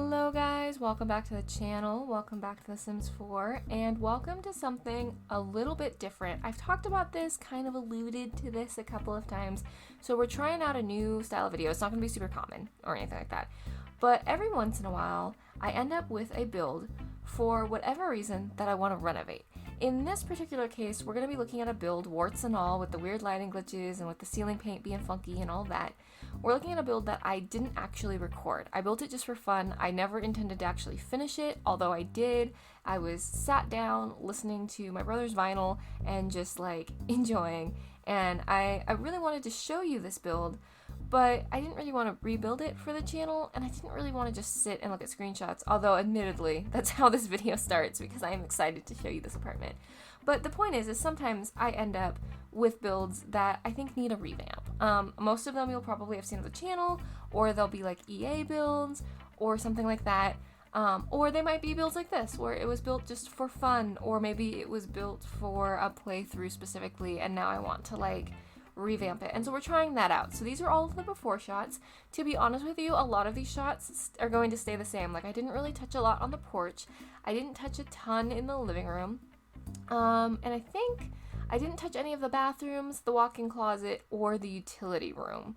Hello guys, welcome back to the channel, welcome back to The Sims 4, and welcome to something a little bit different. I've talked about this, kind of alluded to this a couple of times, so we're trying out a new style of video. It's not going to be super common or anything like that, but every once in a while I end up with a build for whatever reason that I want to renovate. In this particular case, we're going to be looking at a build, warts and all, with the weird lighting glitches and with the ceiling paint being funky and all that. We're looking at a build that I didn't actually record. I built it just for fun. I never intended to actually finish it, although I did. I was sat down listening to my brother's vinyl and just like enjoying. And I really wanted to show you this build, but I didn't really want to rebuild it for the channel, and I didn't really want to just sit and look at screenshots, although admittedly that's how this video starts because I am excited to show you this apartment. But the point is sometimes I end up with builds that I think need a revamp. Most of them you'll probably have seen on the channel, or they'll be like EA builds or something like that. Or they might be builds like this, where it was built just for fun, or maybe it was built for a playthrough specifically, and now I want to like revamp it. And so we're trying that out. So these are all of the before shots. To be honest with you, a lot of these shots are going to stay the same. Like I didn't really touch a lot on the porch. I didn't touch a ton in the living room. And I think I didn't touch any of the bathrooms, the walk-in closet, or the utility room.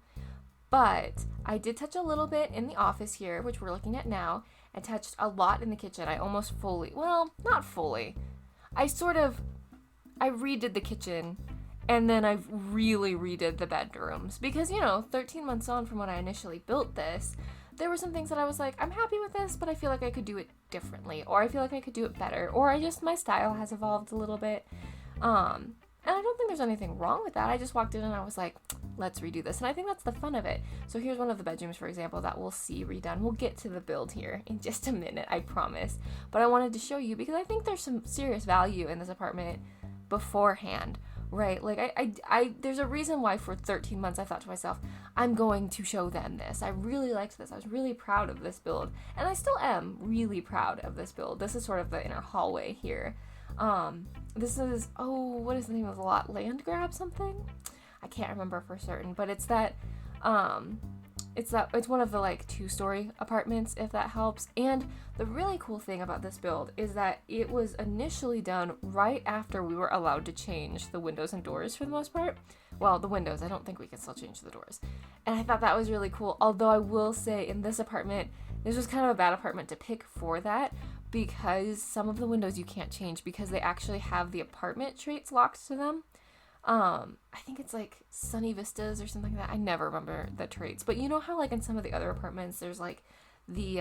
But I did touch a little bit in the office here, which we're looking at now, and touched a lot in the kitchen. I almost fully, well, not fully. I redid the kitchen, and then I really redid the bedrooms. Because, 13 months on from when I initially built this, there were some things that I was like, I'm happy with this, but I feel like I could do it differently, or I feel like I could do it better, or my style has evolved a little bit. And I don't think there's anything wrong with that. I just walked in and I was like, let's redo this. And I think that's the fun of it. So here's one of the bedrooms, for example, that we'll see redone. We'll get to the build here in just a minute, I promise. But I wanted to show you because I think there's some serious value in this apartment beforehand, right? Like I there's a reason why for 13 months I thought to myself, I'm going to show them this. I really liked this. I was really proud of this build. And I still am really proud of this build. This is sort of the inner hallway here. This is, what is the name of the lot? Land grab something? I can't remember for certain, but it's one of the like 2-story apartments, if that helps. And the really cool thing about this build is that it was initially done right after we were allowed to change the windows and doors for the most part. Well, the windows, I don't think we can still change the doors. And I thought that was really cool. Although I will say in this apartment, this was kind of a bad apartment to pick for that, because some of the windows you can't change because they actually have the apartment traits locked to them. I think it's like Sunny Vistas or something like that. I never remember the traits, but you know how like in some of the other apartments there's like the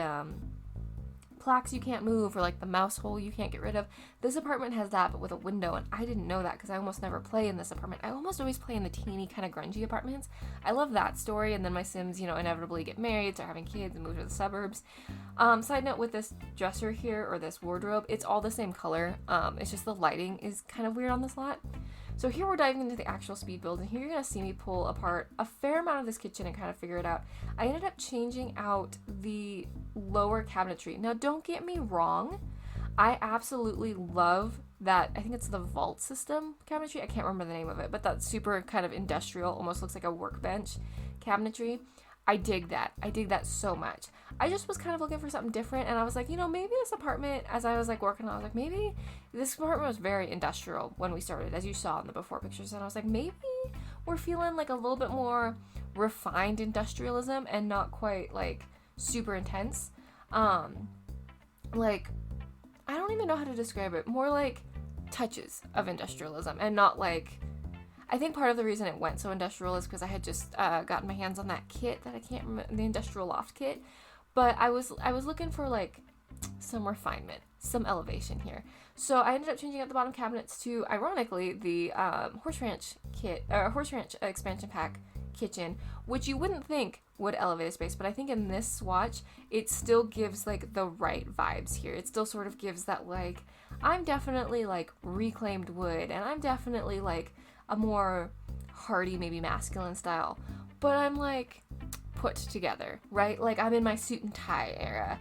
plaques you can't move, or like the mouse hole you can't get rid of. This apartment has that, but with a window, and I didn't know that because I almost never play in this apartment. I almost always play in the teeny kind of grungy apartments. I love that story, and then my Sims, inevitably get married, start having kids, and move to the suburbs. Side note, with this dresser here, or this wardrobe, it's all the same color. It's just the lighting is kind of weird on this lot. So here we're diving into the actual speed build, and here you're going to see me pull apart a fair amount of this kitchen and kind of figure it out. I ended up changing out the lower cabinetry. Now don't get me wrong, I absolutely love that, I think it's the vault system cabinetry, I can't remember the name of it, but that super kind of industrial, almost looks like a workbench cabinetry. I dig that so much. I just was kind of looking for something different, and I was like, maybe this apartment, as I was like working on, I was like, maybe this apartment was very industrial when we started, as you saw in the before pictures, and I was like, maybe we're feeling like a little bit more refined industrialism and not quite like super intense. Like, I don't even know how to describe it, more like touches of industrialism, and not like, I think part of the reason it went so industrial is because I had just gotten my hands on that kit that I can't remember, the industrial loft kit, but I was looking for like some refinement, some elevation here. So I ended up changing out the bottom cabinets to, ironically, the Horse Ranch expansion pack kitchen, which you wouldn't think would elevate a space, but I think in this swatch it still gives like the right vibes here. It still sort of gives that like, I'm definitely like reclaimed wood, and I'm definitely like a more hardy, maybe masculine style, but I'm like put together, right? Like I'm in my suit and tie era,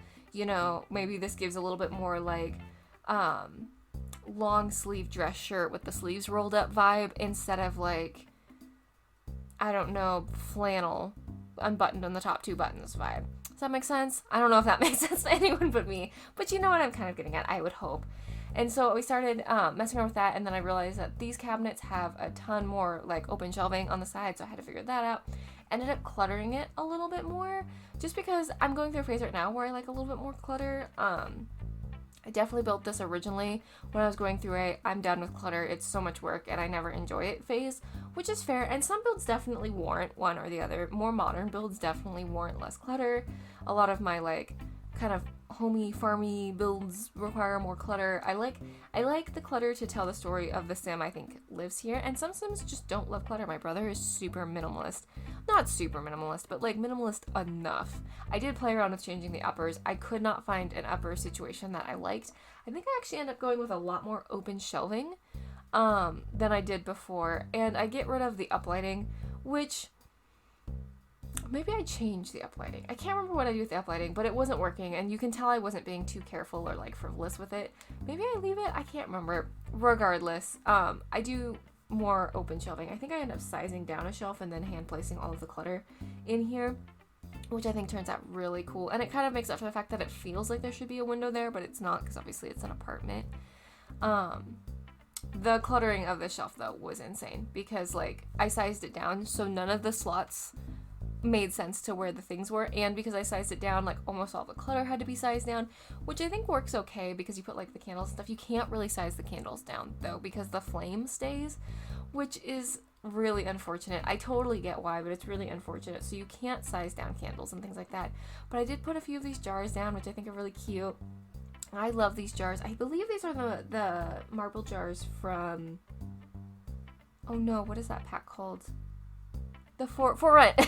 maybe this gives a little bit more like long sleeve dress shirt with the sleeves rolled up vibe, instead of like, I don't know, flannel unbuttoned on the top 2 buttons vibe. Does that make sense? I don't know if that makes sense to anyone but me, but you know what I'm kind of getting at, I would hope. And so we started messing around with that, and then I realized that these cabinets have a ton more like open shelving on the side, so I had to figure that out. Ended up cluttering it a little bit more, just because I'm going through a phase right now where I like a little bit more clutter. I definitely built this originally when I was going through a I'm done with clutter, it's so much work and I never enjoy it phase, which is fair, and some builds definitely warrant one or the other. More modern builds definitely warrant less clutter. A lot of my like kind of homey farmy builds require more clutter. I like the clutter to tell the story of the sim I think lives here, and some sims just don't love clutter. My brother is super minimalist. Not super minimalist, but like minimalist enough. I did play around with changing the uppers. I could not find an upper situation that I liked. I think I actually ended up going with a lot more open shelving than I did before, and I get rid of the uplighting, which maybe I changed the uplighting. I can't remember what I do with the uplighting, but it wasn't working, and you can tell I wasn't being too careful or like frivolous with it. Maybe I leave it, I can't remember. Regardless, I do more open shelving. I think I end up sizing down a shelf and then hand placing all of the clutter in here, which I think turns out really cool, and it kind of makes up for the fact that it feels like there should be a window there, but it's not, because obviously it's an apartment. The cluttering of the shelf though was insane, because like I sized it down so none of the slots made sense to where the things were, and because I sized it down, like almost all the clutter had to be sized down, which I think works okay because you put like the candles and stuff. You can't really size the candles down though, because the flame stays, which is really unfortunate. I totally get why, but it's really unfortunate. So you can't size down candles and things like that. But I did put a few of these jars down, which I think are really cute. I love these jars. I believe these are the marble jars from, oh no, what is that pack called? The for rent.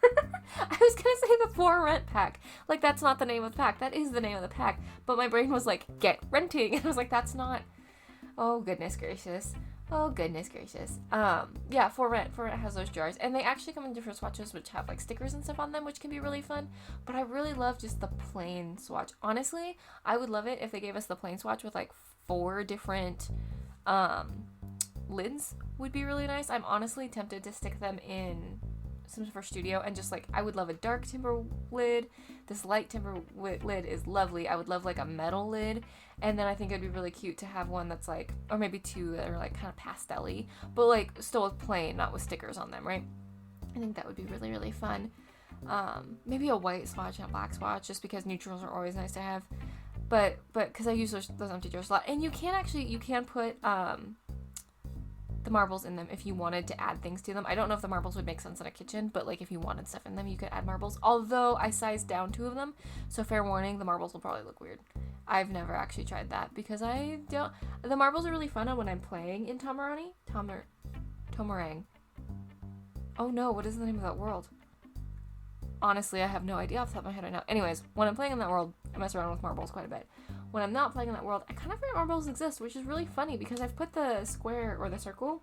I was gonna say the for rent pack. Like, that's not the name of the pack. That is the name of the pack. But my brain was like, get renting. And I was like, that's not. Oh, goodness gracious. Oh, goodness gracious. Yeah, for rent. For rent has those jars. And they actually come in different swatches, which have like stickers and stuff on them, which can be really fun. But I really love just the plain swatch. Honestly, I would love it if they gave us the plain swatch with like 4 different lids. Would be really nice. I'm honestly tempted to stick them in Sims 4 Studio, and just like, I would love a dark timber lid. This light timber lid is lovely. I would love like a metal lid, and then I think it'd be really cute to have one that's like, or maybe 2 that are like kind of pastel-y, but like still with plain, not with stickers on them, right? I think that would be really, really fun. Maybe a white swatch and a black swatch, just because neutrals are always nice to have, but because I use those empty jars a lot. And you can put the marbles in them if you wanted to add things to them. I don't know if the marbles would make sense in a kitchen, but like if you wanted stuff in them, you could add marbles. Although I sized down 2 of them, so fair warning, the marbles will probably look weird. I've never actually tried that because I don't. The marbles are really fun when I'm playing in Tomarang. Oh no, what is the name of that world? Honestly, I have no idea off the top of my head right now. Anyways, when I'm playing in that world, I mess around with marbles quite a bit. When I'm not playing in that world, I kind of forget marbles exist, which is really funny because I've put the square or the circle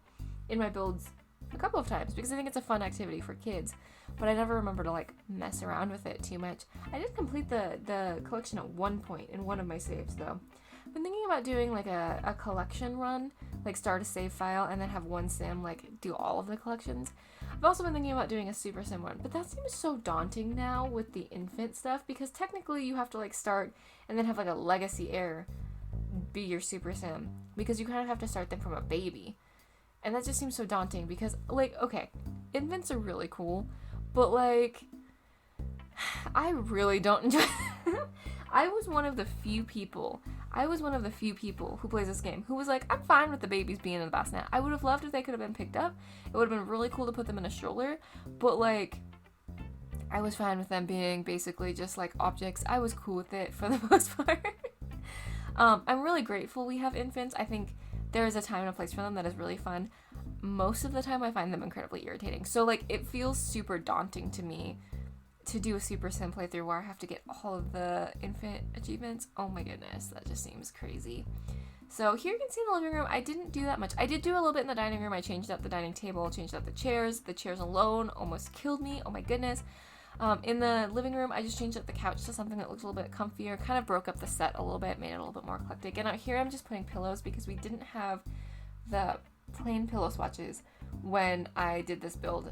in my builds a couple of times because I think it's a fun activity for kids, but I never remember to like mess around with it too much. I did complete the collection at one point in one of my saves though. I've been thinking about doing like a collection run, like start a save file and then have one sim like do all of the collections. I've also been thinking about doing a super sim one, but that seems so daunting now with the infant stuff because technically you have to like start and then have like a legacy heir be your super sim because you kind of have to start them from a baby. And that just seems so daunting because like, okay, infants are really cool, but like, I really don't enjoy I was one of the few people who plays this game who was like, I'm fine with the babies being in the bassinet. I would have loved if they could have been picked up. It would have been really cool to put them in a stroller, but like, I was fine with them being basically just like objects. I was cool with it for the most part. I'm really grateful we have infants. I think there is a time and a place for them that is really fun. Most of the time I find them incredibly irritating. So like, it feels super daunting to me to do a super sim playthrough where I have to get all of the infant achievements. Oh my goodness, that just seems crazy. So here you can see in the living room, I didn't do that much. I did do a little bit in the dining room. I changed up the dining table, changed up the chairs. The chairs alone almost killed me. Oh my goodness. In the living room, I just changed up the couch to something that looks a little bit comfier, kind of broke up the set a little bit, made it a little bit more eclectic. And out here, I'm just putting pillows because we didn't have the plain pillow swatches when I did this build.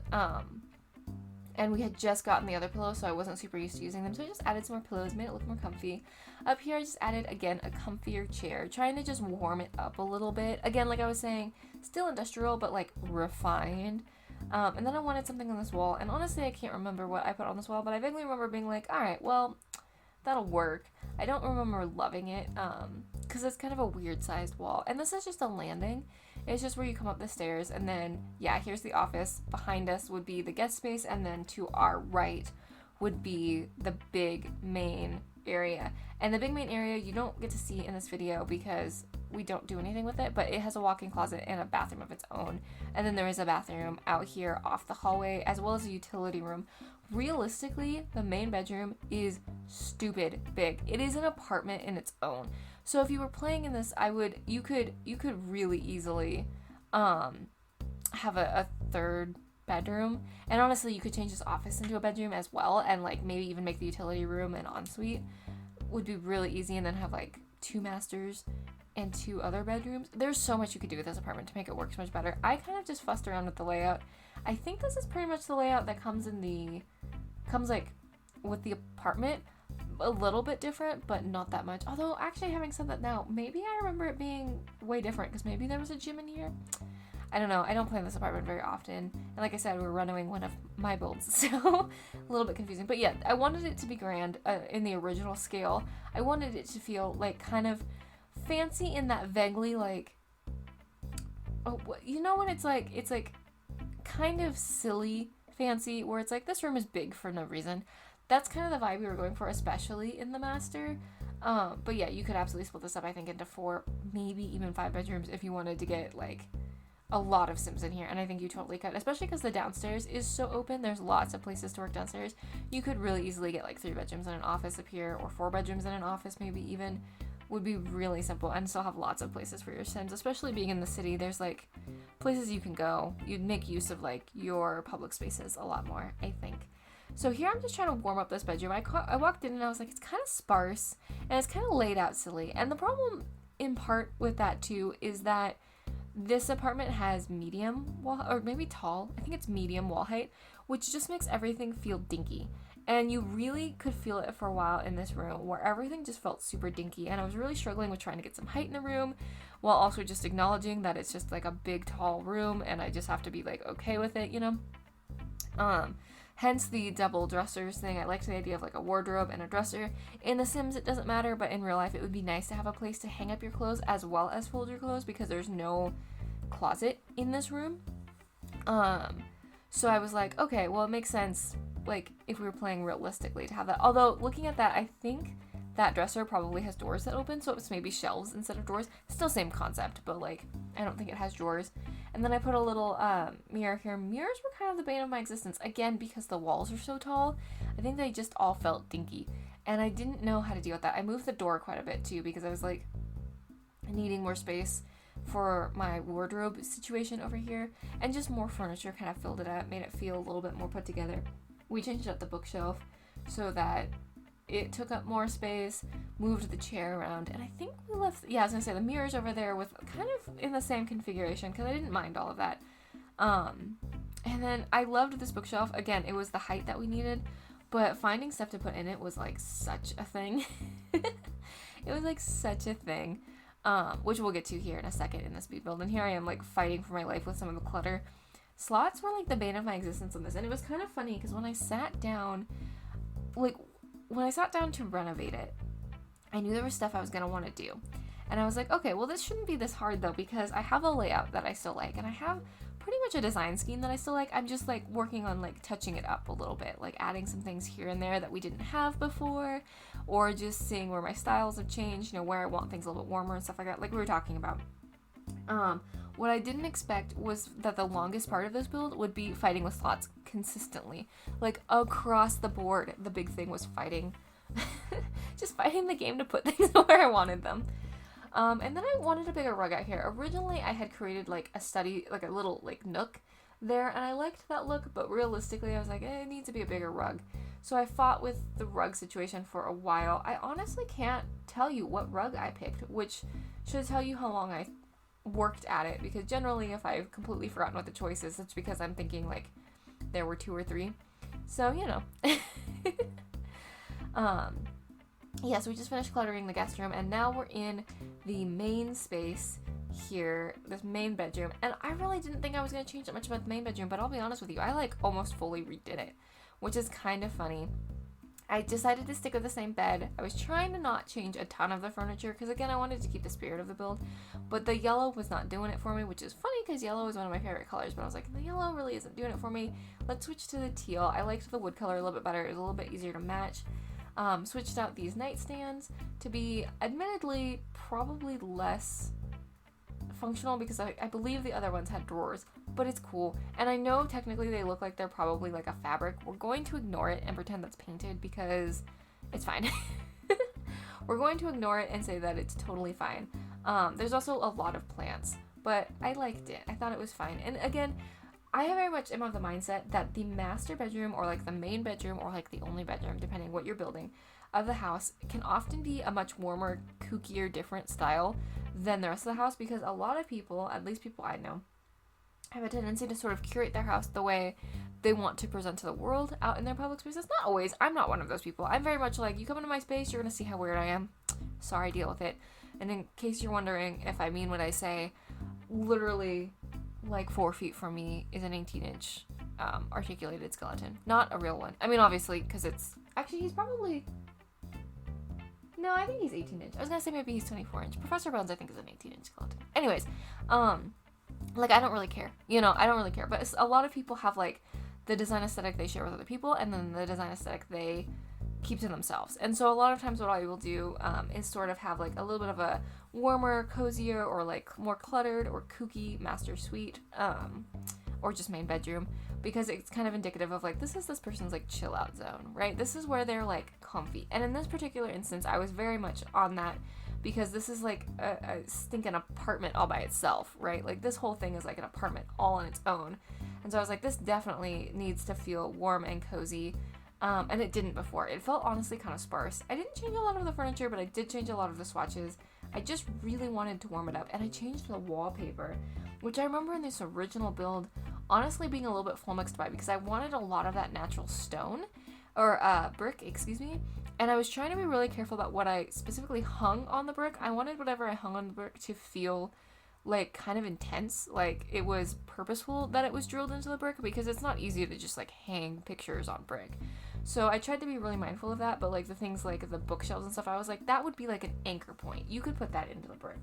And we had just gotten the other pillows, so I wasn't super used to using them. So I just added some more pillows, made it look more comfy. Up here, I just added, again, a comfier chair, trying to just warm it up a little bit. Again, like I was saying, still industrial, but like refined. And then I wanted something on this wall. And honestly, I can't remember what I put on this wall, but I vaguely remember being like, all right, well, that'll work. I don't remember loving it, because it's kind of a weird sized wall. And this is just a landing. It's just where you come up the stairs, and then, yeah, here's the office. Behind us would be the guest space, and then to our right would be the big main area. And the big main area you don't get to see in this video because we don't do anything with it, but it has a walk-in closet and a bathroom of its own. And then there is a bathroom out here off the hallway, as well as a utility room. Realistically, the main bedroom is stupid big. It is an apartment in its own. So if you were playing in this, you could really easily have a third bedroom. And honestly, you could change this office into a bedroom as well, and like maybe even make the utility room an ensuite. Would be really easy, and then have like 2 masters and 2 other bedrooms. There's so much you could do with this apartment to make it work so much better. I kind of just fussed around with the layout. I think this is pretty much the layout that comes like with the apartment. A little bit different, but not that much. Although, actually, having said that now, maybe I remember it being way different, because maybe there was a gym in here. I don't know. I don't play in this apartment very often. And like I said, we're renovating one of my builds, so a little bit confusing. But yeah, I wanted it to be grand in the original scale. I wanted it to feel like kind of fancy in that vaguely like, oh, you know when it's like kind of silly fancy, where it's like, this room is big for no reason. That's kind of the vibe we were going for, especially in the master. But yeah, you could absolutely split this up, I think, into 4, maybe even 5 bedrooms if you wanted to get like a lot of Sims in here. And I think you totally could, especially because the downstairs is so open. There's lots of places to work downstairs. You could really easily get like 3 bedrooms and an office up here, or 4 bedrooms and an office, maybe even. Would be really simple, and still have lots of places for your Sims, especially being in the city. There's like places you can go. You'd make use of like your public spaces a lot more, I think. So here I'm just trying to warm up this bedroom. I walked in and I was like, it's kind of sparse and it's kind of laid out silly. And the problem in part with that too is that this apartment has medium wall, or maybe tall, I think it's medium wall height, which just makes everything feel dinky. And you really could feel it for a while in this room, where everything just felt super dinky. And I was really struggling with trying to get some height in the room, while also just acknowledging that it's just like a big tall room and I just have to be like okay with it, you know? Hence the double dressers thing. I liked the idea of like a wardrobe and a dresser. In The Sims, it doesn't matter, but in real life, it would be nice to have a place to hang up your clothes as well as fold your clothes, because there's no closet in this room. So I was like, okay, well, it makes sense, like, if we were playing realistically, to have that. Although, looking at that, I think that dresser probably has doors that open, so it's maybe shelves instead of doors. Still same concept, but, like, I don't think it has drawers. And then I put a little mirror here. Mirrors were kind of the bane of my existence, again, because the walls are so tall. I think they just all felt dinky, and I didn't know how to deal with that. I moved the door quite a bit, too, because I was, like, needing more space for my wardrobe situation over here, and just more furniture kind of filled it out, made it feel a little bit more put together. We changed up the bookshelf so that it took up more space, moved the chair around, and I think we left, yeah, I was gonna say the mirrors over there with kind of in the same configuration, because I didn't mind all of that. And then I loved this bookshelf. Again, it was the height that we needed, but finding stuff to put in it was like such a thing. It was like such a thing. Which we'll get to here in a second in the speed build. And here I am like fighting for my life with some of the clutter. Slots were like the bane of my existence on this. And it was kind of funny because when I sat down to renovate it, I knew there was stuff I was going to want to do. And I was like, okay, well, this shouldn't be this hard though, because I have a layout that I still like, and I have pretty much a design scheme that I still like. I'm just like working on like touching it up a little bit, like adding some things here and there that we didn't have before, or just seeing where my styles have changed, you know, where I want things a little bit warmer and stuff like that, like we were talking about. What I didn't expect was that the longest part of this build would be fighting with slots consistently, like across the board. The big thing was fighting, just fighting the game to put things where I wanted them. And then I wanted a bigger rug out here. Originally, I had created like a study, like a little like nook there, and I liked that look, but realistically, I was like, it needs to be a bigger rug. So I fought with the rug situation for a while. I honestly can't tell you what rug I picked, which should tell you how long I worked at it, because generally if I've completely forgotten what the choice is, it's because I'm thinking like there were 2 or 3. So, you know. Yeah, so we just finished cluttering the guest room, and now we're in the main space here, this main bedroom. And I really didn't think I was going to change that much about the main bedroom, but I'll be honest with you, I like almost fully redid it, which is kind of funny. I decided to stick with the same bed. I was trying to not change a ton of the furniture because, again, I wanted to keep the spirit of the build, but the yellow was not doing it for me, which is funny because yellow is one of my favorite colors, but I was like, the yellow really isn't doing it for me. Let's switch to the teal. I liked the wood color a little bit better. It was a little bit easier to match. Switched out these nightstands to be admittedly probably less functional because I believe the other ones had drawers, but it's cool. And I know technically they look like they're probably like a fabric. We're going to ignore it and pretend that's painted because it's fine. We're going to ignore it and say that it's totally fine. There's also a lot of plants, but I liked it. I thought it was fine. And again, I very much am of the mindset that the master bedroom or like the main bedroom or like the only bedroom, depending what you're building, of the house can often be a much warmer, kookier, different style than the rest of the house because a lot of people, at least people I know, have a tendency to sort of curate their house the way they want to present to the world out in their public spaces. Not always. I'm not one of those people. I'm very much like, you come into my space, you're going to see how weird I am. Sorry, deal with it. And in case you're wondering if I mean what I say, literally like 4 feet from me is an 18-inch articulated skeleton. Not a real one. I mean, obviously, because it's... Actually, he's probably... No, I think he's 18-inch. I was going to say maybe he's 24-inch. Professor Bones, I think, is an 18-inch skeleton. Anyways, like, I don't really care. You know, I don't really care. But a lot of people have, like, the design aesthetic they share with other people, and then the design aesthetic they keep to themselves. And so a lot of times what I will do is sort of have, like, a little bit of a warmer, cozier, or, like, more cluttered or kooky master suite, or just main bedroom, because it's kind of indicative of, like, this is this person's, like, chill out zone, right? This is where they're, like, comfy. And in this particular instance, I was very much on that because this is, like, a stinking apartment all by itself, right? Like, this whole thing is, like, an apartment all on its own. And so I was like, this definitely needs to feel warm and cozy. And it didn't before. It felt honestly kind of sparse. I didn't change a lot of the furniture, but I did change a lot of the swatches. I just really wanted to warm it up, and I changed the wallpaper, which I remember in this original build honestly being a little bit flummoxed by because I wanted a lot of that natural stone, or brick, excuse me, and I was trying to be really careful about what I specifically hung on the brick. I wanted whatever I hung on the brick to feel like kind of intense, like it was purposeful that it was drilled into the brick, because it's not easy to just like hang pictures on brick. So I tried to be really mindful of that, but like the things like the bookshelves and stuff, I was like, that would be like an anchor point. You could put that into the brick.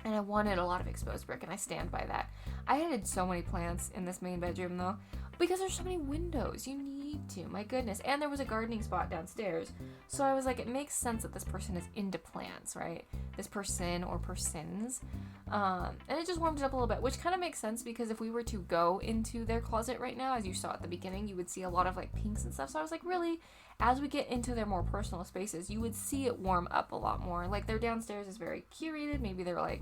And I wanted a lot of exposed brick, and I stand by that. I added so many plants in this main bedroom though, because there's so many windows. You need to, my goodness. And there was a gardening spot downstairs. So I was like, it makes sense that this person is into plants, right? This person or persons. And it just warmed it up a little bit, which kind of makes sense because if we were to go into their closet right now, as you saw at the beginning, you would see a lot of like pinks and stuff. So I was like, really, as we get into their more personal spaces, you would see it warm up a lot more. Like their downstairs is very curated. Maybe they're like,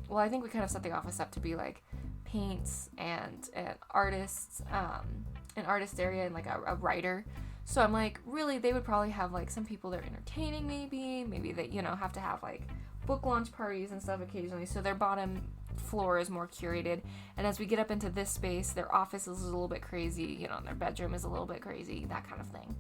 well, I think we kind of set the office up to be like paints and artists, an artist area and like a writer. So I'm like, really, they would probably have like some people they're entertaining, maybe they, you know, have to have like book launch parties and stuff occasionally. So their bottom floor is more curated. And as we get up into this space, their office is a little bit crazy, you know, and their bedroom is a little bit crazy, that kind of thing.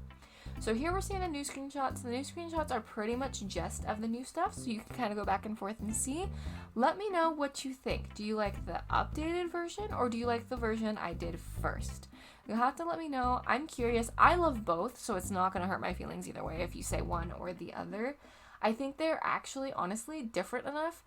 So here we're seeing the new screenshots. The new screenshots are pretty much just of the new stuff, so you can kind of go back and forth and see. Let me know what you think. Do you like the updated version, or do you like the version I did first? You'll have to let me know. I'm curious. I love both, so it's not going to hurt my feelings either way if you say one or the other. I think they're actually, honestly, different enough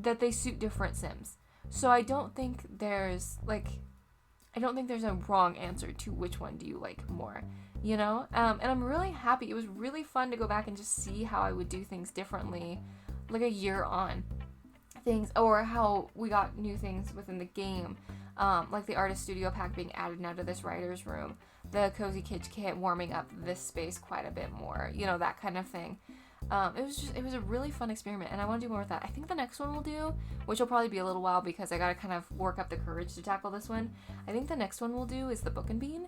that they suit different Sims. So I don't think there's a wrong answer to which one do you like more, you know? And I'm really happy. It was really fun to go back and just see how I would do things differently, like a year on things, or how we got new things within the game, like the artist studio pack being added now to this writer's room, the cozy kitchen kit warming up this space quite a bit more, you know, that kind of thing. It was a really fun experiment, and I want to do more with that. I think the next one we'll do, which will probably be a little while because I gotta kind of work up the courage to tackle this one. I think the next one we'll do is the Book and Bean,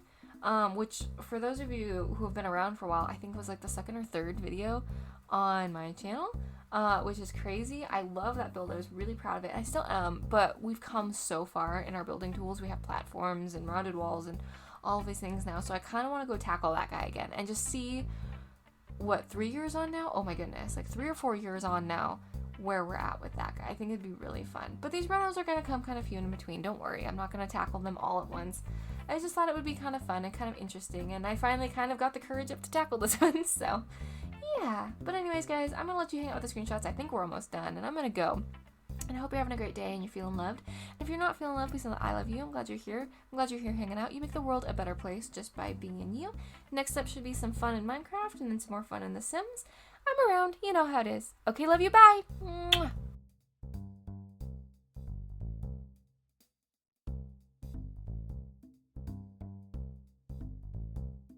which for those of you who have been around for a while, I think was like the second or third video on my channel, which is crazy. I love that build. I was really proud of it. I still am, but we've come so far in our building tools. We have platforms and rounded walls and all of these things now. So I kind of want to go tackle that guy again and just see what, 3 years on now? Oh my goodness, like 3 or 4 years on now, where we're at with that guy. I think it'd be really fun. But these Renos are going to come kind of few in between. Don't worry. I'm not going to tackle them all at once. I just thought it would be kind of fun and kind of interesting. And I finally kind of got the courage up to tackle this one. So, yeah. But anyways, guys, I'm going to let you hang out with the screenshots. I think we're almost done. And I'm going to go. And I hope you're having a great day and you're feeling loved. And if you're not feeling loved, please know that I love you. I'm glad you're here. I'm glad you're here hanging out. You make the world a better place just by being you. Next up should be some fun in Minecraft and then some more fun in The Sims. I'm around. You know how it is. Okay, love you. Bye.